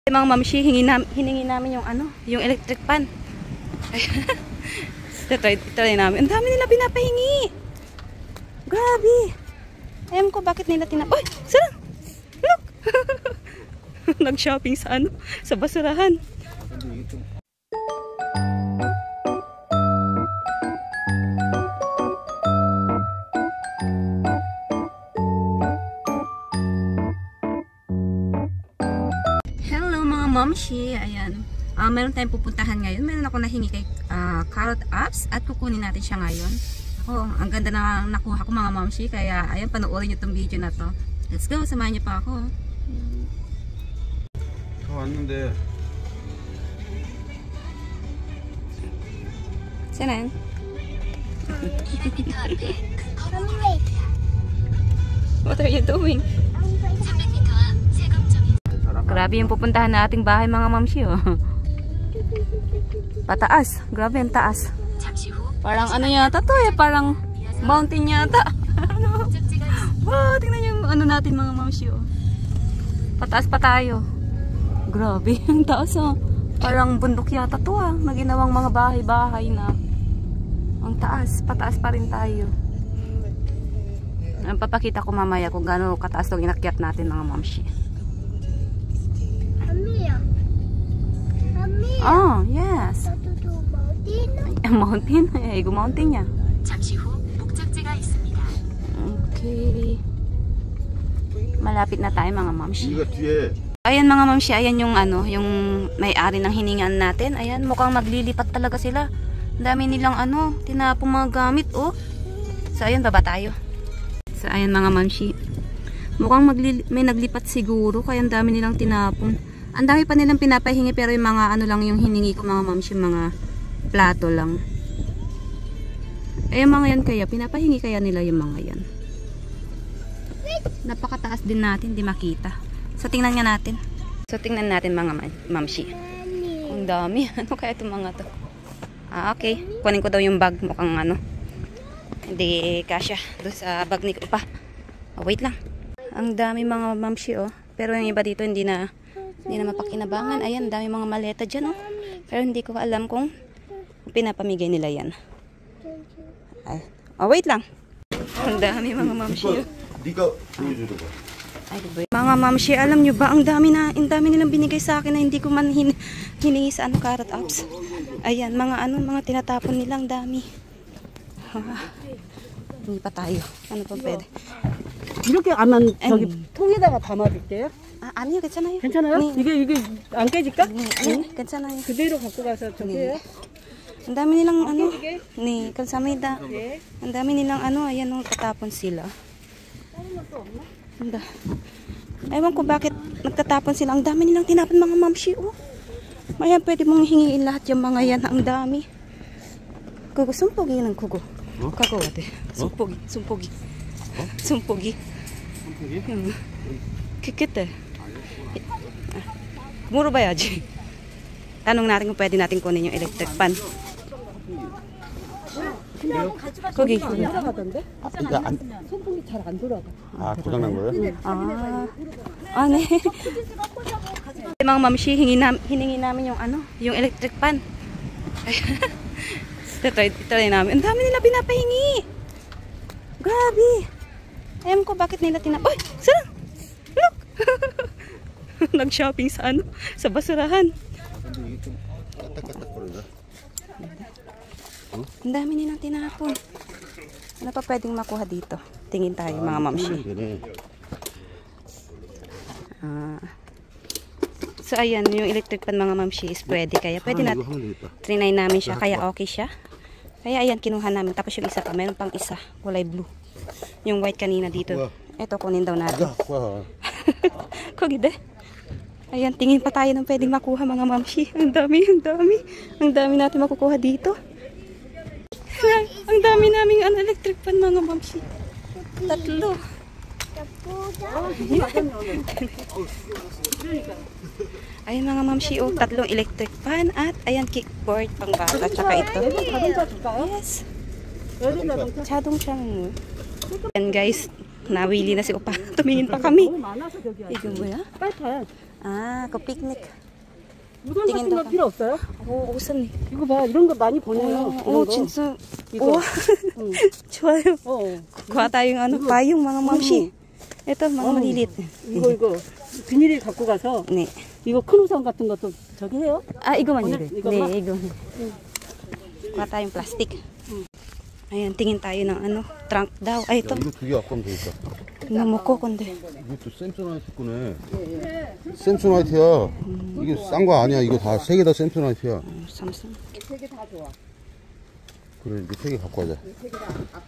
Mga mamshi, hiningi namin yung ano, yung electric pan. Try namin. Ang dami nila pinapahingi. Grabe. Ayun ko bakit nila Oy, saan? Look. Nag-shopping sa ano, sa basurahan. Mamshi, ayan. Meron tayong pupuntahan ngayon. Meron ako nahingi kay Carrot Apps at kukunin natin siya ngayon. Ang ganda na nakuha ko mga mamshi. Kaya, ayan, panoorin nyo itong video na to. Let's go, samahan nyo pa ako. 왔는데. Saan? What are you doing? Grabe yung pupuntahan na ating bahay mga mamshi, oh. Pataas. Grabe ang taas. Parang ano yata to eh. Parang mountain yata. Wow, tingnan yung ano natin mga mamshi, oh. Pataas pa tayo. Grabe ang taas, oh. Parang bundok yata to, ah. Naginawang mga bahay-bahay na. Ang taas. Pataas pa rin tayo. Papakita ko mamaya kung gaano kataas itong inakyat natin mga mamshi. Oh, yes. Mountain? 이거 mountain이야. Okay. Malapit na tayo mga mamshi. Ayan mga mamshi, ayan yung ano, yung may-ari ng hiningan natin. Ayan, mukhang maglilipat talaga sila. Dami nilang ano, tinapong mga gamit, oh. So ayan, baba tayo. So ayan mga mamshi. Mukhang may naglipat siguro, kaya ang dami nilang tinapon. Ang dami pa nilang pinapahingi pero yung mga ano lang yung hiningi ko mga mamshi, mga plato lang. Eh yung mga yan kaya, pinapahingi kaya nila yung mga yan. Napakataas din natin, di makita. So tingnan nga natin. So tingnan natin mga mamshi. Ang dami. Ano kaya itong mga to? Okay. Kunin ko daw yung bag. Mukhang ano. Hindi kasya doon sa bag ni Upa. Wait lang. Ang dami mga mamshi, oh. Pero yung iba dito hindi na mapakinabangan. Ayan, dami mga maleta dyan, oh. Pero hindi ko alam kung pinapamigay nila yan. Ay. Wait lang. Ang dami mga mamshi. Mga mamshi, alam nyo ba, ang dami nilang binigay sa akin na hindi ko man hiningi sa ano, Carrot Apps. Ayan, mga tinatapon nilang dami. Hindi pa tayo. Ano pa pwede? 이렇게 아만 저기 통에다가 담아둘게요. 아니요, 괜찮아요. 괜찮아요? 네. 이게 안 깨질까? 네, 괜찮아요. 그대로 갖고 가서 저기 해요. Ang dami nilang ano, ni kamsamida. Ang dami nilang ano, ayan nung tatapon sila. Ewan ko bakit nagtatapon sila. Ang dami nilang tinapon mga mamshi, oh. Ayan, pwede mong hingiin lahat yung mga yan. Ang dami. Kugo, sumpogi ng kugo. Kagawate. Sumpogi. Sumpogi. Kikit eh. 물어봐야지. tanong natin kung pwede natin kunin yung electric pan. 거기. 이거 안 손목이 잘 안 돌아가. 고장난 거예요? 네. mga mamshi, hiningi namin yung ano, yung electric pan. Try namin. Ang dami nila pinapahingi. Grabe. Ayun ko bakit nila Oy, saan? Look. Nag-shopping sa ano, sa basurahan. Ang dami nilang tinapon. Ano pa pwedeng makuha dito? Tingin tayo mga mamshi. So ayan, yung electric pan mga mamshi is pwede. Kaya pwede natin. Trinay namin siya. Kaya okay siya. Kaya ayan, kinuha namin. Tapos yung isa pa, mayroon pang isa. Kulay blue. Yung white kanina dito. Ito, kunin daw natin. Kogide. Ayan, tingin pa tayo ng pwedeng makuha mga mamshi. Ang dami. Ang dami natin makukuha dito. Ang dami naming electric pan mga mamshi. 3. Ayan mga mamshi, 3 electric pan at ayan kickboard pang bata. Tsaka ito. Yes. 자동차는 Ayan guys, nawili na si Opa. Tumingin pa kami. Ito mo ya? 그 picnic. 우산 같은 tingin 거 daw. 필요 없어요? 우선 nih. 이거 봐, 이런 거 많이 보내요. 이런 거. 진짜. 이거. 응. 좋아요. Kuha tayong 이거. payong mga mamshi. Ito, mga malilit. 이거 비닐에 갖고 가서 네. 이거 큰 우산 같은 것도 저기 해요? Igoman 오늘 yun. 이것만? Igo. Kuha tayong plastic. Ayan, tingin tayo ng trunk daw. Ay, ito. 이거 2개 갖고 오면 되겠다. Namuko, kundi. 이것도 샘소나이트 거네. 샘소나이트야. 이게 싼 거 아니야. 이거 다 3개 다 샘소나이트야. Samsung. 세개 다 좋아. 그래, 이거 3개 갖고 가자.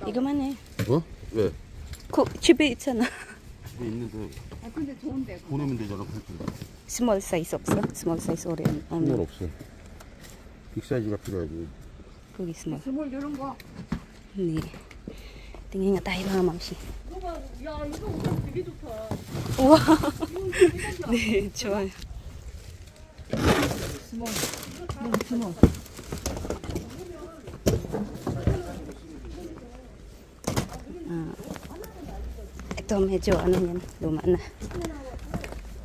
Igoman eh. 어? 왜? 집에 있잖아. 집에 있는데. 근데 좋은데. 보내면 되잖아, 팔뚝. Small size 없어? Small size 오래. 스몰 없어. 빅 사이즈가 필요하지. 거기 small. 스몰 이런 거. 네. Tingin nga tayo mga mamshi. 야, 이거 우산 되게 좋다. 우와. 네, 좋아요. 스몰. 스몰. Ito medyo yan, luma na.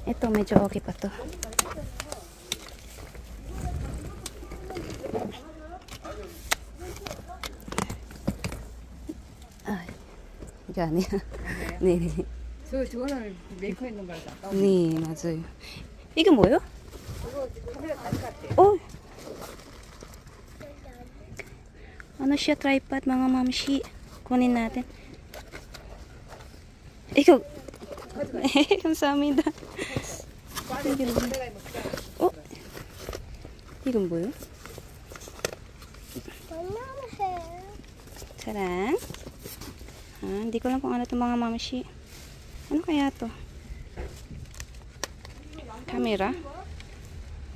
Ito medyo okay pa to. Gani. 네. 저거는 메이커 있는 거다. 네, 맞아요. 이게 뭐예요? Ano siya, tripod mga mamshi. Kunin natin. Ikaw. 감사합니다. 이건 뭐예요? Sarang. Hindi ko lang kung ano itong mga mamshi. Ano kaya to? Camera.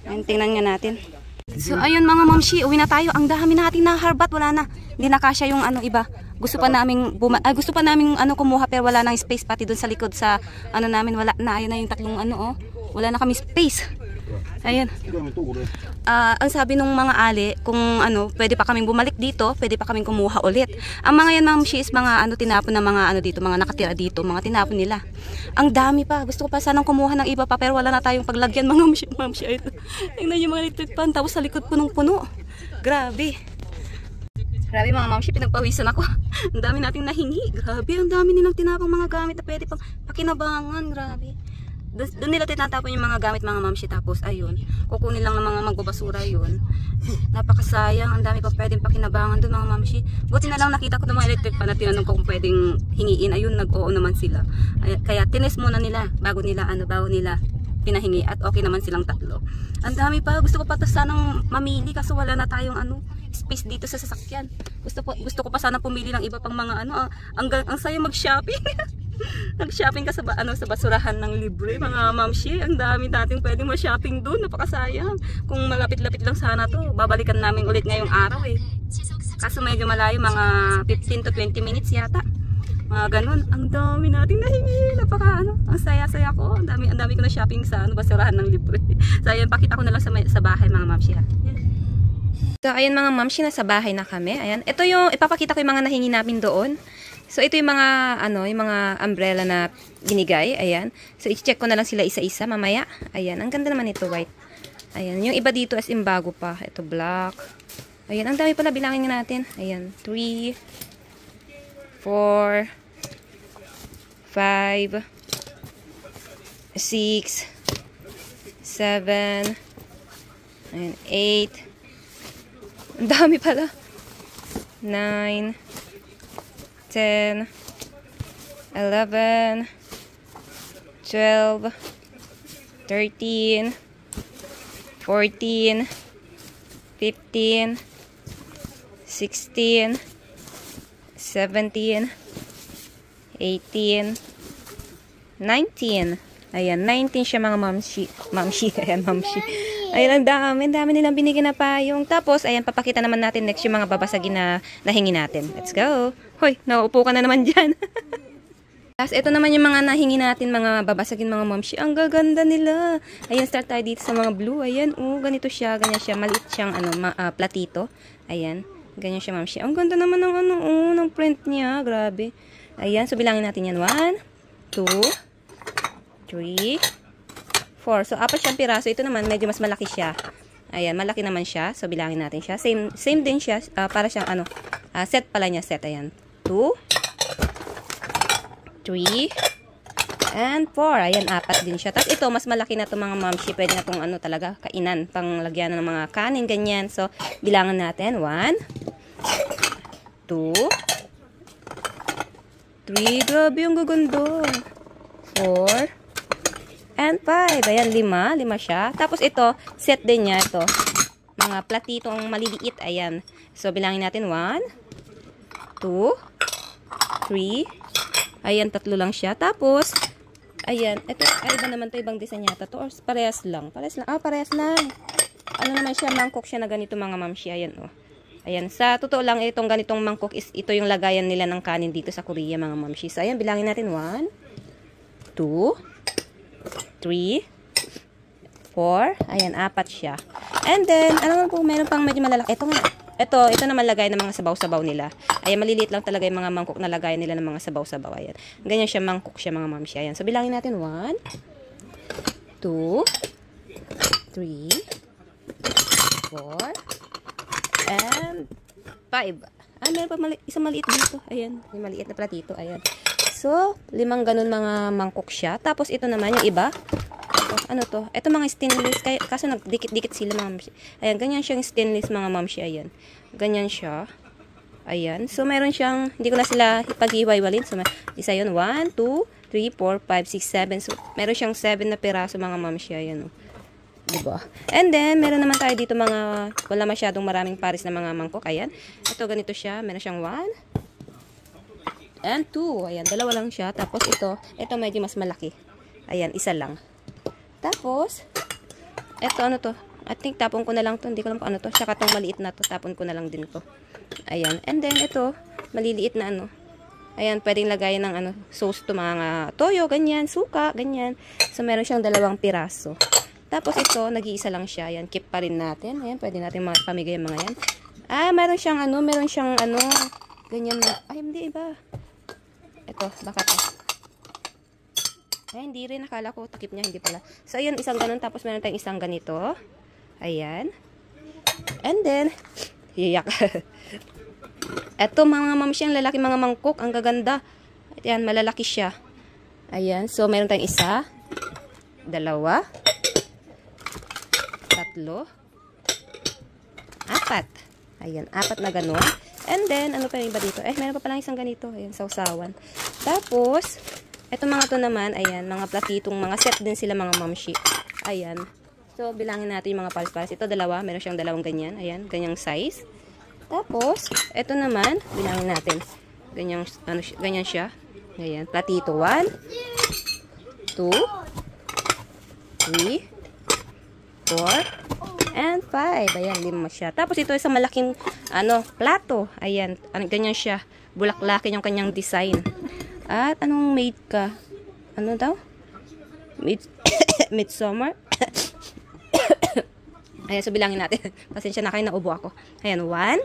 Ayan, tingnan nga natin. So, ayun mga mamshi, uwi na tayo. Ang dami natin na harbat, wala na. Hindi na kasya yung iba. Gusto pa naming kumuha pero wala nang space pati doon sa likod sa namin wala na. Ayun na yung tatlong wala na kami space. Ayun. Ang sabi nung mga ali, kung pwede pa kaming bumalik dito, pwede pa kaming kumuha ulit. Ang mga yan, mamshi, is mga tinapon na mga dito, mga nakatira dito, mga tinapon nila. Ang dami pa. Gusto ko pa sanang kumuha ng iba pa, pero wala na tayong paglagyan, mga mamshi. Tingnan yung mga electric pan, tapos sa likod punong-puno. Grabe. Grabe mga mamshi, pinagpawisan ako. Ang dami nating nahingi. Grabe, ang dami nilang tinapang mga gamit na pwede pang pakinabangan. Grabe. Doon nila tinatapon yung mga gamit mga mamshi, tapos ayun, kukunin lang ng mga magbabasura yun. Napakasayang, ang dami pa pwedeng pakinabangan doon mga mamshi. Buti na lang nakita ko ng mga electric pan na tinanong ko kung pwedeng hingiin. Ayun, nag-oo naman sila. Kaya tines muna nila bago nila pinahingi, at okay naman silang tatlo. Ang dami pa, gusto ko pa sanang mamili kaso wala na tayong space dito sa sasakyan. Gusto ko pa sanang pumili ng iba pang mga ang sayo mag-shopping. Nag-shopping ka sa basurahan ng libre mga mamshi. Ang dami nating pwedeng ma-shopping doon, napakasayang. Kung malapit-lapit lang sana to, babalikan namin ulit ngayong araw eh. Kaso medyo malayo, mga 15 to 20 minutes yata. Mga ganun. Ang dami nating nahingi. Ang saya-saya ko. Ang dami ko na shopping sa basurahan ng libre. So ayan, pakita ko na lang sa bahay mga mamshi ha. So ayan mga mamshi, nasa bahay na kami. Ayan, ito yung ipapakita ko yung mga nahingi namin doon. So ito yung mga yung mga umbrella na binigay. Ayan. So i-check ko na lang sila isa-isa mamaya. Ayan, ang ganda naman ito, white. Ayan, yung iba dito as in bago pa. Ito black. Ayan, ang dami pala, bilangin natin. Ayan, 3 4 5 6 7 ayan, 8. Ang dami pala. 9 10 11 12 13 14 15 16 17 18 19. Ayan, 19 siya mga mamshi. Ayan, mamshi. Ayan, ang dami nilang binigyan na payong. Tapos, ayan, papakita naman natin next yung mga babasagin na nahingi natin. Let's go. Hoy, nauupo ka na naman dyan. Tapos, ito naman yung mga nahingi natin, mga babasagin mga mamshi. Ang gaganda nila. Ayan, start tayo dito sa mga blue. Ayan, ganito siya, ganyan siya. Maliit siyang, platito. Ayan, ganyan siya, mamshi. Ang ganda naman ng, ng print niya. Grabe. Ayan, so bilangin natin yan. 1, 2, 3, 4, 4. So, 4 siyang piraso. Ito naman, medyo mas malaki siya. Ayan, malaki naman siya. So, bilangin natin siya. Same din siya. Para siyang ano, set pala niya. Set, ayan. 2, 3, and 4. Ayan, 4 din siya. Tapos ito, mas malaki na ito mga mamshi. Pwede na itong ano talaga, kainan. Panglagyan ng mga kanin, ganyan. So, bilangan natin. 1, 2, 3. Grabe yung gaganda. 4, and 5. Ayan, 5. 5 siya. Tapos ito, set din niya ito. Mga platitong maliliit. Ayan. So, bilangin natin. 1, 2, 3. Ayan, 3 lang siya. Tapos, ayan, ito, iba naman to, ibang design yata to, or parehas lang. Parehas lang. Parehas lang. Ano naman siya, mangkok siya na ganito mga mamshi. Ayan, oh. Ayan, sa totoo lang, itong ganitong mangkok is, ito yung lagayan nila ng kanin dito sa Korea, mga mamshi. So, ayan, bilangin natin. 1, 2, 3, 4. Ayan, 4 siya. And then, ano naman po, meron pang medyo malalaki. Ito naman lagay ng mga sabaw-sabaw nila. Ayan, maliliit lang talaga yung mga mangkok na lagay nila ng mga sabaw-sabaw. Ayan. Ganyan siya, mangkok siya mga mamshi. Ayan. So, bilangin natin. 1, 2, 3, 4, and 5. Meron pa isang maliit dito. Ayan. Yung maliit na platito. Ayan. So, 5 ganun mga mangkok siya. Tapos, ito naman yung iba. Ano to? Ito mga stainless. Kaso nagdikit-dikit sila mga mamshi. Ayan, ganyan siyang stainless mga mamshi. Ayan. Ganyan siya. Ayan. So, meron siyang, hindi ko na sila pag-iwaywalin. So, isa yun. 1, 2, 3, 4, 5, 6, 7. So, meron siyang 7 na piraso mga mamshi. Ayan. Diba? And then, meron naman tayo dito mga, wala masyadong maraming pares na mga mangkok. Ayan. Ito, ganito siya. Meron siyang 1 and 2. Ayan. 2 lang siya. Tapos ito medyo mas malaki. Ayan. Isa lang. Tapos, eto ano to? I think tapon ko na lang to. Hindi ko alam kung ano to. Tsaka tong maliit na to. Tapon ko na lang din to. Ayan. And then, ito, maliliit na ano. Ayan, pwedeng lagayan ng ano, sauce to mga toyo, ganyan, suka, ganyan. So, meron siyang 2 piraso. Tapos, ito, nag-iisa lang siya. Ayan, keep pa rin natin. Ayan, pwede natin pamigay yung mga yan. Meron siyang ano, ganyan na. Ay, hindi, iba. Ito, baka to. Ay, hindi rin. Nakala ko, takip niya. Hindi pala. So, ayan, isang ganun. Tapos, meron tayong isang ganito. Ayan. And then, hiyak. Eto, mga mamshi, ang lalaki mga mangkok. Ang gaganda. Ayan, malalaki siya. Ayan. So, meron tayong 1, 2, 3, 4. Ayan, 4 na ganun. And then, ano pa rin ba dito? Meron pa palang isang ganito. Ayan, sausawan. Tapos, eto mga to naman, ayan, mga platitong, mga set din sila mga mamshi. Ayan. So, bilangin natin yung mga pares-pares. Ito, 2. Meron siyang 2 ganyan. Ayan, ganyang size. Tapos, eto naman, bilangin natin. Ganyan siya. Ayan, platito. 1, 2, 3, 4, and 5. Ayan, 5 siya. Tapos, ito isang malaking, plato. Ayan, ganyan siya. Bulaklakin yung kanyang design. At, anong made ka? Ano daw? Midsummer? Ayan, so bilangin natin. Pasensya na kayo, naubo ako. Ayan, 1.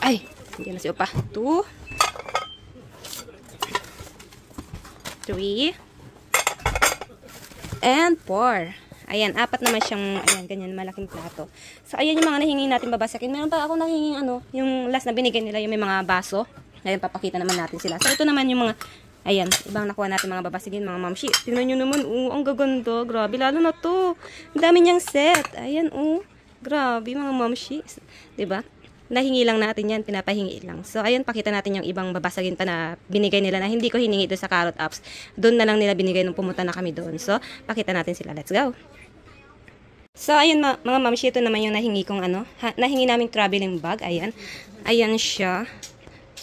Ay, hindi na siya pa. 2. 3. And 4. Ayan, 4 naman siyang, ayan, ganyan, malaking plato. So, ayan yung mga nahingi natin babasakin. Meron pa ako nahinging, yung last na binigay nila, yung may mga baso. Ngayon, papakita naman natin sila. So, ito naman yung mga, ayan, ibang nakuha natin mga babasigin, mga mamshi. Tingnan nyo naman, ang gaganda. Grabe, lalo na to. Ang dami niyang set. Ayan, grabe, mga mamshi. Diba? Nahingi lang natin yan, pinapahingi lang. So, ayan, pakita natin yung ibang babasagin pa na binigay nila na hindi ko hiningi doon sa Carrot Apps. Doon na lang nila binigay nung pumunta na kami doon. So, pakita natin sila. Let's go! So, ayan, mga mamshi, ito naman yung nahingi kong nahingi naming traveling bag. Ayan. Ayan siya.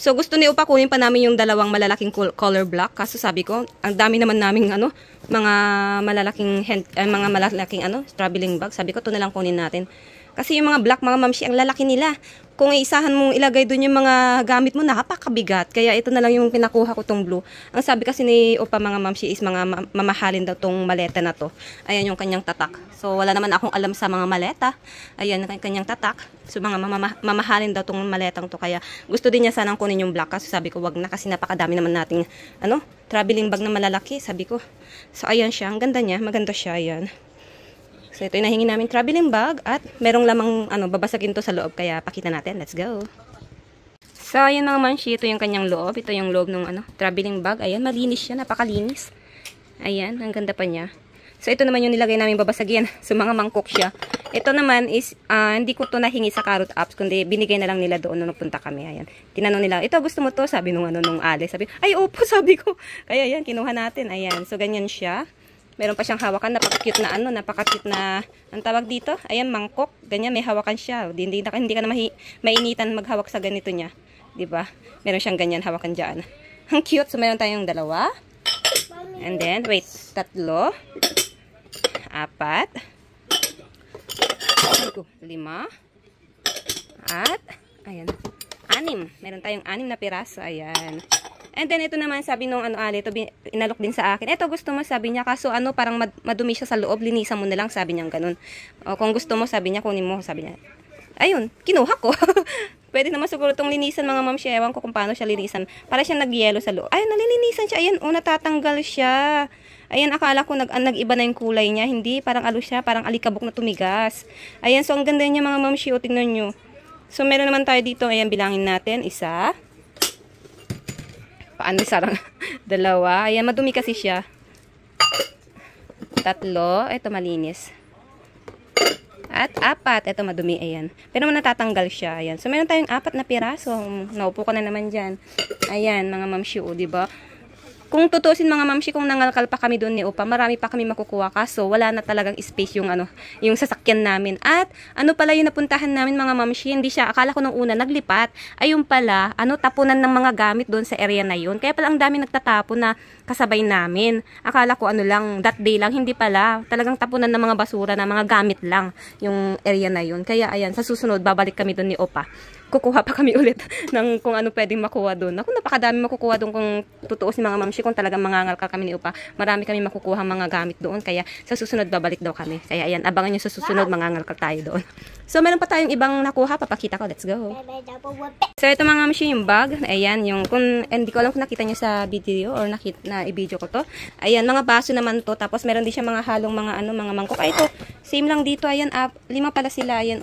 So, gusto ni Upa kunin pa namin yung 2 malalaking color block. Kaso sabi ko, ang dami naman naming mga malalaking traveling bag. Sabi ko, ito na lang kunin natin. Kasi yung mga black, mga mamshi, ang lalaki nila. Kung isahan mong ilagay doon yung mga gamit mo, napakabigat. Kaya ito na lang yung pinakuha ko tong blue. Ang sabi kasi ni Opa mga mamshi is mga mamahalin daw tong maleta na to. Ayan yung kanyang tatak. So wala naman akong alam sa mga maleta. Ayan yung kanyang tatak. So mga mamahalin daw tong maletang to. Kaya gusto din niya sanang kunin yung black. Kasi sabi ko wag na kasi napakadami naman nating traveling bag na malalaki. Sabi ko. So ayan siya. Ang ganda niya. Maganda siya. Ayan. So ito yung nahingi namin traveling bag at merong lamang babasagin to sa loob kaya pakita natin. Let's go. So ayan mga mamshi, ito yung kanyang loob. Ito yung loob ng traveling bag. Ayan, malinis siya, napakalinis. Ayan, ang ganda pa niya. So ito naman yung nilagay namin babasagin. So mga mangkok siya. Ito naman is hindi ko to nahingi sa Carrot Apps kundi binigay na lang nila doon nung nagpunta kami. Ayan. Tinanong nila, "Ito gusto mo to?" Sabi nung Ale. Sabi, "Ay, opo," sabi ko. Kaya ayan, kinuha natin. Ayan. So ganyan siya. Meron pa siyang hawakan, napaka-cute na ang tawag dito. Ayan, mangkok. Ganyan, may hawakan siya. Hindi ka na mainitan maghawak sa ganito niya. 'Di ba? Meron siyang ganyan hawakan diyan. Ang cute. So meron tayong 2. And then, wait, 3, 4, 5, at ayan, 6. Meron tayong 6 na piraso. Ayan. And then, ito naman, sabi nung Ale, ito inalok din sa akin. Ito, gusto mo, sabi niya, kaso parang madumi siya sa loob, linisan mo na lang, sabi niya, ganun. O, kung gusto mo, sabi niya, kunin mo, sabi niya. Ayun, kinuha ko. Pwede naman siguro itong linisan, mga ma'am siya. Ewan ko kung paano siya linisan. Para siya nag-yelo sa loob. Ayun, nalilinisan siya. Ayan, natatanggal siya. Ayan, akala ko nag-iba na yung kulay niya. Hindi, parang siya, parang alikabok na tumigas. Ayan, so ang ganda niya, mga ma'am siya. Tingnan nyo. So, meron naman tayo dito. Ayan, bilangin natin. 1. Paano sarang 2. Ayan, madumi kasi siya. 3. Ito malinis. At 4. Ito madumi. Ayan. Pero natatanggal siya. Ayan. So, meron tayong 4 na piraso. Naupo ka na naman dyan. Ayan, mga mamshi, diba? Kung tutusin mga mamshi, kung nangalkal pa kami doon ni Opa, marami pa kami makukuha. Kaso, wala na talagang space yung yung sasakyan namin. At, pala yung napuntahan namin mga mamshi, hindi siya, akala ko nung una, naglipat. Ayun pala, tapunan ng mga gamit doon sa area na yun. Kaya pala ang dami nagtatapon na kasabay namin. Akala ko lang, that day lang, hindi pala. Talagang tapunan ng mga basura na mga gamit lang yung area na yun. Kaya, ayan, sa susunod, babalik kami doon ni Opa. Kukuha pa kami ulit ng kung ano pwedeng makuha doon. Ako, napakadami makukuha doon kung tutuusin mga mamshi, kung talagang mangangalkal kami ni Upa. Marami kami makukuha mga gamit doon. Kaya sa susunod babalik daw kami. Kaya ayan, abangan nyo sa susunod, mangangalkal tayo doon. So meron pa tayong ibang nakuha. Papakita ko. Let's go. So ito mga mamshi, yung bag. Ayan, yung hindi ko alam kung nakita nyo sa video or na-i-video ko to. Ayan, mga baso naman to. Tapos meron din siya mga halong mga mga mangkok. Ay, ito, same lang dito. Ayan, 5 pala sila. Ayan,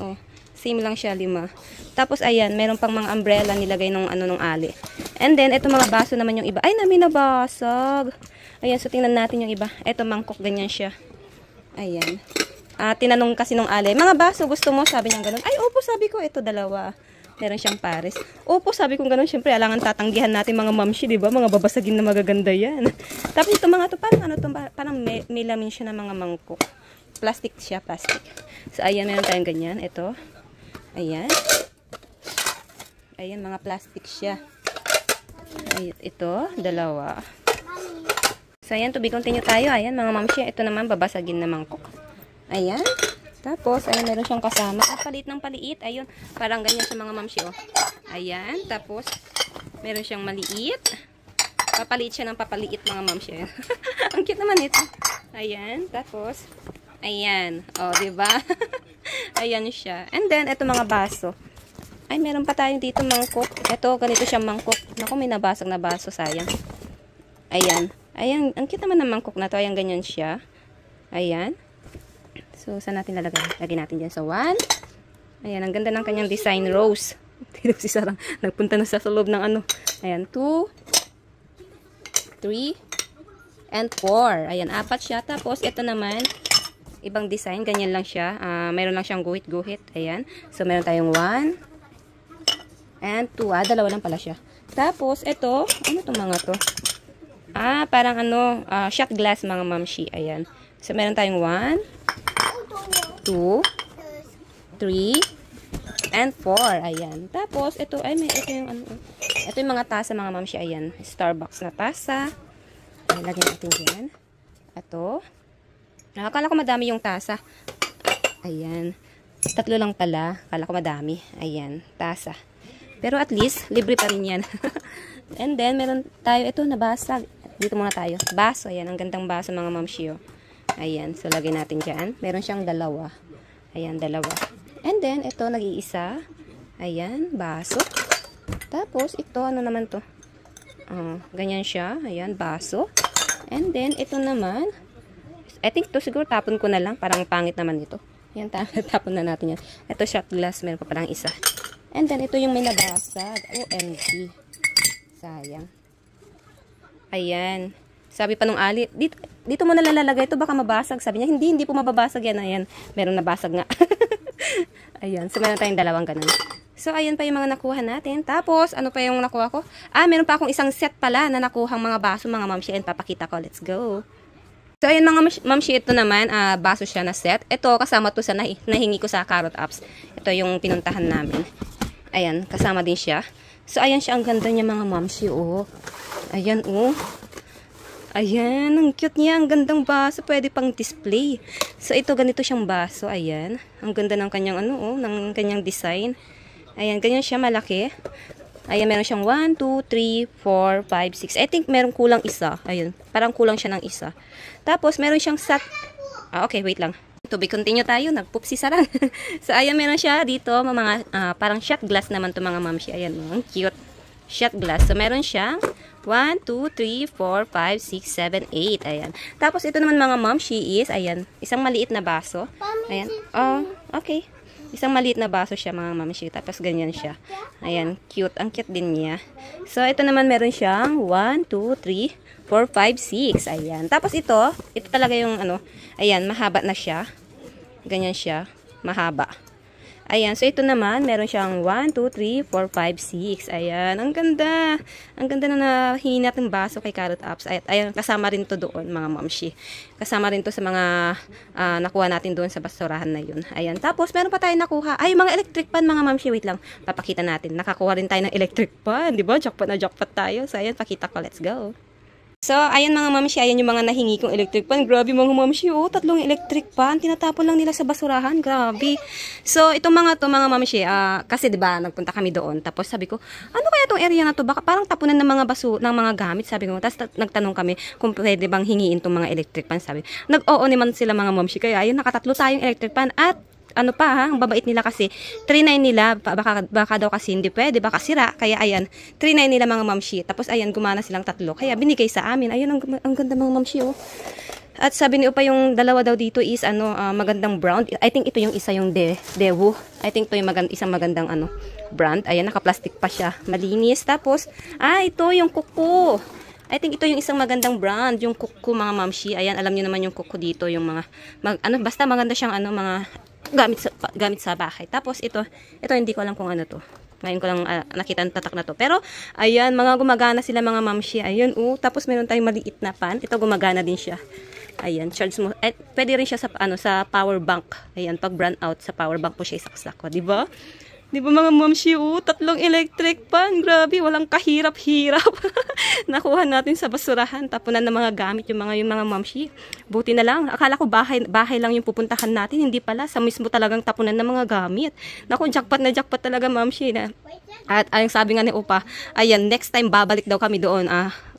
same lang siya, 5. Tapos, ayan, meron pang mga umbrella nilagay nung nung Ali. And then, ito mga baso naman yung iba. Ay, namin nabasag. Ayan, so tingnan natin yung iba. Ito, mangkok, ganyan siya. Ayan. Tinanong kasi nung Ali, mga baso, gusto mo? Sabi niya ganun. Ay, opo, sabi ko, ito 2. Meron siyang pares. Opo, sabi ko ganun. Siyempre, alangan tatanggihan natin mga mamshi, diba? Mga babasagin na magaganda yan. Tapos, ito mga to, parang may lamin siya ng mga mangkok. Plastic siya, plastic. So, ayan, meron tayong ganyan. Ito. Ayan. Ayan, mga plastic siya. Ayan, ito, 2. So, ayan, to be continue tayo. Ayan, mga mamshi. Ito naman, babasagin na mangkok. Ayan. Tapos, ayan, meron siyang kasama. Paliit ng paliit. Ayun, parang ganyan sa mga mamshi, Ayan, tapos, meron siyang maliit. Papaliit siya ng papaliit, mga mamshi. Ang cute naman ito. Ayan, tapos, ayan. Diba? Ayan siya. And then, ito mga baso. Ay, meron pa tayong dito mangkok. Ito, ganito siyang mangkok. Naku, may nabasag na baso, sayang. Ayan. Ayan, ang cute naman ng mangkok na to. Ayan, ganyan siya. Ayan. So, saan natin lalagay? Lagyan natin dyan sa 1. Ayan, ang ganda ng kanyang design, rose. Tino si Sarang, nagpunta na sa loob ng Ayan, 2, 3, and 4. Ayan, 4 siya. Tapos, ito naman, ibang design. Ganyan lang siya. Meron lang siyang guhit-guhit. Ayan. So, meron tayong 1. And 2, 2 lang pala siya. Tapos, ito, ano itong mga to? Parang shot glass mga mamshi. Ayan. So, meron tayong 1, 2, 3, and 4. Ayan. Tapos, ito, ito yung ito yung mga tasa mga mamshi. Ayan. Starbucks na tasa. Ayan, lagyan natin dyan. Ito. Akala ko madami yung tasa. Ayan. 3 lang pala. Kala ko madami. Ayan, tasa. Pero at least, libre pa rin yan. And then, meron tayo, ito, nabasag. Dito muna tayo. Baso, ayan, ang gandang baso mga mamshi, oh. Ayan, so lagay natin dyan. Meron siyang 2. Ayan, 2. And then, ito, nag-iisa. Ayan, baso. Tapos, ito, ano naman to? Ganyan siya. Ayan, baso. And then, ito naman, I think to siguro tapon ko na lang. Parang pangit naman ito. Ayan, tapon na natin yan. Ito, shot glass. Meron pa parang isa. And then, ito yung may nabasag. OMG. Sayang. Ayan. Sabi pa nung Ali, dito mo nalalagay ito, baka mabasag. Sabi niya, hindi po mababasag yan. Ayan, meron nabasag nga. Ayan, so meron tayong 2 ganun. So, ayan pa yung mga nakuha natin. Tapos, ano pa yung nakuha ko? Meron pa akong isang set pala na nakuhang mga baso, mga mamshi. And papakita ko. Let's go. So, ayan mga mamshi, ito naman, baso siya na set. Ito, kasama to sa nahingi ko sa Carrot Apps. Ito yung pinuntahan namin. Ayan, kasama din siya. So, ayan siya. Ang ganda niya mga mamshi, oh. Ayan, oh. Ayan, ang cute niya. Ang gandang baso. Pwede pang display. So, ito, ganito siyang baso. Ayan. Ang ganda ng kanyang, ng kanyang design. Ayan, ganyan siya, malaki. Ayan, meron siyang 1, 2, 3, 4, 5, 6. I think meron kulang isa. Ayan, parang kulang siya ng isa. Tapos, meron siyang okay, wait lang. To be continue tayo. Nagpoop si Sarang. So, ayan, meron siya dito. Mga, parang shot glass naman to mga mamshi. Ayan, ang cute. Shot glass. So, meron siyang 1, 2, 3, 4, 5, 6, 7, 8. Ayan. Tapos, ito naman mga mamshi is, ayan, isang maliit na baso. Ayan. Oh, okay. Isang maliit na baso siya mga mamshi. Tapos ganyan siya. Ayan, cute. Ang cute din niya. So, ito naman meron siyang 1, 2, 3, 4, 5, 6. Ayan. Tapos ito talaga yung ayan, mahaba na siya. Ganyan siya. Mahaba. Ayan, so ito naman, meron siyang 1, 2, 3, 4, 5, 6. Ayan, ang ganda. Ang ganda na nahingi natin baso kay Carrot Apps. Ayan, kasama rin to doon, mga mamshi. Kasama rin to sa mga nakuha natin doon sa basurahan na yun. Ayan, tapos meron pa tayo nakuha. Ay, mga electric pan, mga mamshi. Wait lang, papakita natin. Nakakuha rin tayo ng electric pan. Diba? Jackpot na jackpot tayo. So, ayan, pakita ko. Let's go. So, ayan mga mamshi, ayan yung mga nahingi kong electric pan. Grabe mga mamshi, 3 electric pan. Tinatapon lang nila sa basurahan. Grabe. So, itong mga mamshi, kasi 'di ba, nagpunta kami doon. Tapos sabi ko, ano kaya tong area na to? Baka parang tapunan ng mga ng mga gamit, sabi ko. Tapos nagtanong kami kung pwede bang hingiin tong mga electric pan, sabi. Nag-oo naman sila mga mamshi. Kaya ayun, nakatatlo tayong electric pan at ang babait nila kasi 3.9 nila, baka daw kasi hindi pwede, baka sira, kaya ayan 3.9 nila mga mamshi, tapos ayan gumana silang 3, kaya binigay sa amin. Ayan, ang ganda mga mamshi, oh. At sabi ni Upa yung 2 daw dito is magandang brown. I think ito yung isa yung Dewu. I think ito yung isang magandang brand. Ayan, naka-plastic pa siya, malinis. Tapos ito yung kuko. I think ito yung isang magandang brand, yung kuko mga mamshi. Ayan, alam niyo naman yung kuko dito, yung mga basta maganda siyang mga gamit sa bahay. Tapos ito hindi ko alam kung ano to. Ngayon ko lang nakita ang tatak na to. Pero ayan, mga gumagana sila mga mamshi. Ayan, tapos meron tayong maliit na pan. Ito gumagana din siya. Ayan, charge mo. Pwede rin siya sa sa power bank. Ayan, pag brand out sa power bank po siya isaksak ko, di ba? Di ba mga mamshi, 3 electric pan. Grabe, walang kahirap-hirap. Nakuha natin sa basurahan. Tapunan ng mga gamit yung mga mamshi. Buti na lang. Akala ko bahay lang yung pupuntahan natin. Hindi pala. Sa mismo talagang tapunan ng mga gamit. Naku, jackpot na jackpot talaga mamshi. At ang sabi nga ni Upa, ayan, next time babalik daw kami doon.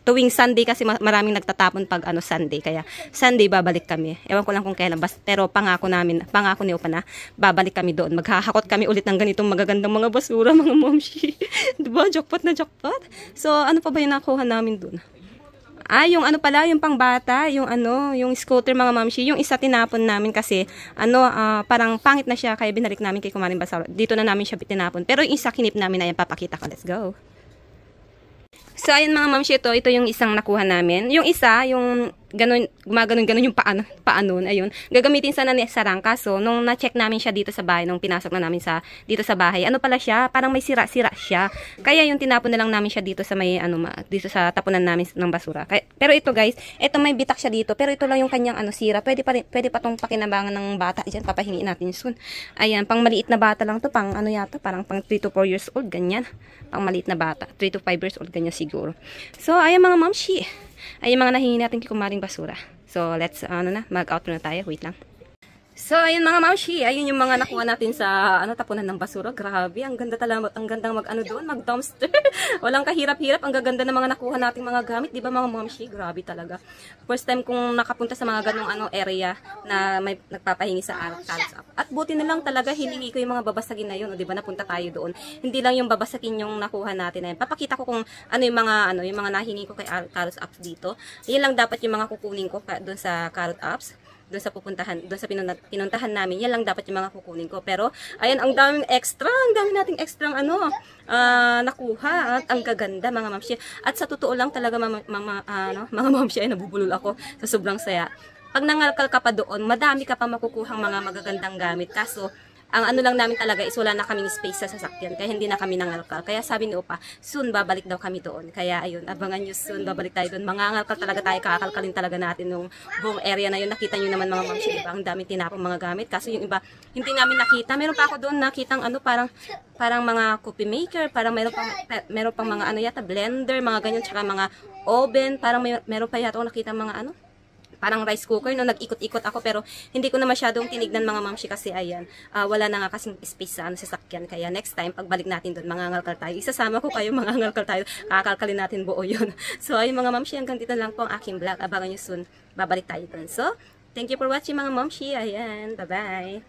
Tuwing Sunday kasi maraming nagtatapon pag Sunday. Kaya Sunday babalik kami. Ewan ko lang kung kailan. Pero pangako ni Upa na babalik kami doon. Maghahakot kami ulit ng ganitong magagandang mga basura, mga momshi. Diba? Jackpot na jackpot. So, ano pa ba yung nakuha namin doon? Yung pala, yung pangbata, yung scooter mga mamshi, yung isa tinapon namin kasi, parang pangit na siya, kaya binalik namin kay Kumaring Basaro. Dito na namin siya tinapon. Pero yung isa kinip namin, ayan, papakita ko. Let's go. So, ayan mga mamshi, ito yung isang nakuha namin. Yung isa, yung gumaganon yung paa nun, ayun. Gagamitin sana ni Sarang, kaso nung na-check namin siya dito sa bahay, nung pinasok na namin dito sa bahay, pala siya, parang may sira-sira siya. Kaya yung tinapon na lang namin siya dito sa may, dito sa tapunan namin ng basura. Pero ito guys, ito may bitak siya dito, pero ito lang yung kanyang sira. Pwede pa tong pakinabangan ng bata. Diyan, papahingiin natin soon. Ayan, pang maliit na bata lang to, pang yata, parang pang 3 to 4 years old, ganyan. Pang maliit na bata, 3 to 5 years old, ganyan siguro. So, ayan mga mamshi. Ay, yung mga nahingi natin kay Kumaring Basura. So, let's, mag-outro na tayo. Wait lang. So, ayun mga mamshi, ayun yung mga nakuha natin sa tapunan ng basura. Grabe, ang ganda talaga, ang gandang doon, mag-dumpster. Walang kahirap-hirap, ang gaganda ng mga nakuha nating mga gamit, di ba mga mamshi? Grabe talaga. First time kong nakapunta sa mga ganong area na may nagpapahingi sa Carrots Up. At buti na lang talaga, hiningi ko yung mga babasagin na yun, di ba? Napunta tayo doon. Hindi lang yung babasagin yung nakuha natin na yun. Papakita ko kung yung mga nahingi ko kay Carrots Up dito. Yan lang dapat yung mga kukunin ko doon sa Carrots Ups. Doon sa pinuntahan namin, yan lang dapat yung mga kukunin ko. Pero, ayan, ang dami nating extra nakuha. At ang gaganda, mga mamshi. At sa totoo lang talaga, mga mamshi, ay nabubulol ako sa sobrang saya. Pag nangalkal ka pa doon, madami ka pa makukuhang mga magagandang gamit. Kaso, ang lang namin talaga is wala na kaming space sa sasakyan, kaya hindi na kami nangalkal. Kaya sabi ni Opa, soon babalik daw kami doon. Kaya ayun, abangan nyo soon, babalik tayo doon. Mangangalkal talaga tayo, kakalkalin talaga natin yung buong area na yun. Nakita nyo naman mga mamsi, diba? Ang daming tinapong mga gamit. Kaso yung iba, hindi namin nakita. Meron pa ako doon nakitang parang mga coffee maker, parang meron pang mga yata, blender, mga ganyan, tsaka mga oven, parang meron pa yata ako nakita mga parang rice cooker, no, nag-ikot-ikot ako pero hindi ko na masyadong tinignan mga mamshi kasi ayan, wala na nga kasing space sa sasakyan. Kaya next time, pagbalik natin doon, mangangalkal tayo. Isasama ko kayo, mangangalkal tayo. Kakalkalin natin buo yun. So, ayun mga mamshi, hanggang dito lang po ang aking vlog. Abangan nyo soon, babalik tayo doon. So, thank you for watching mga mamshi. Ayan, bye-bye.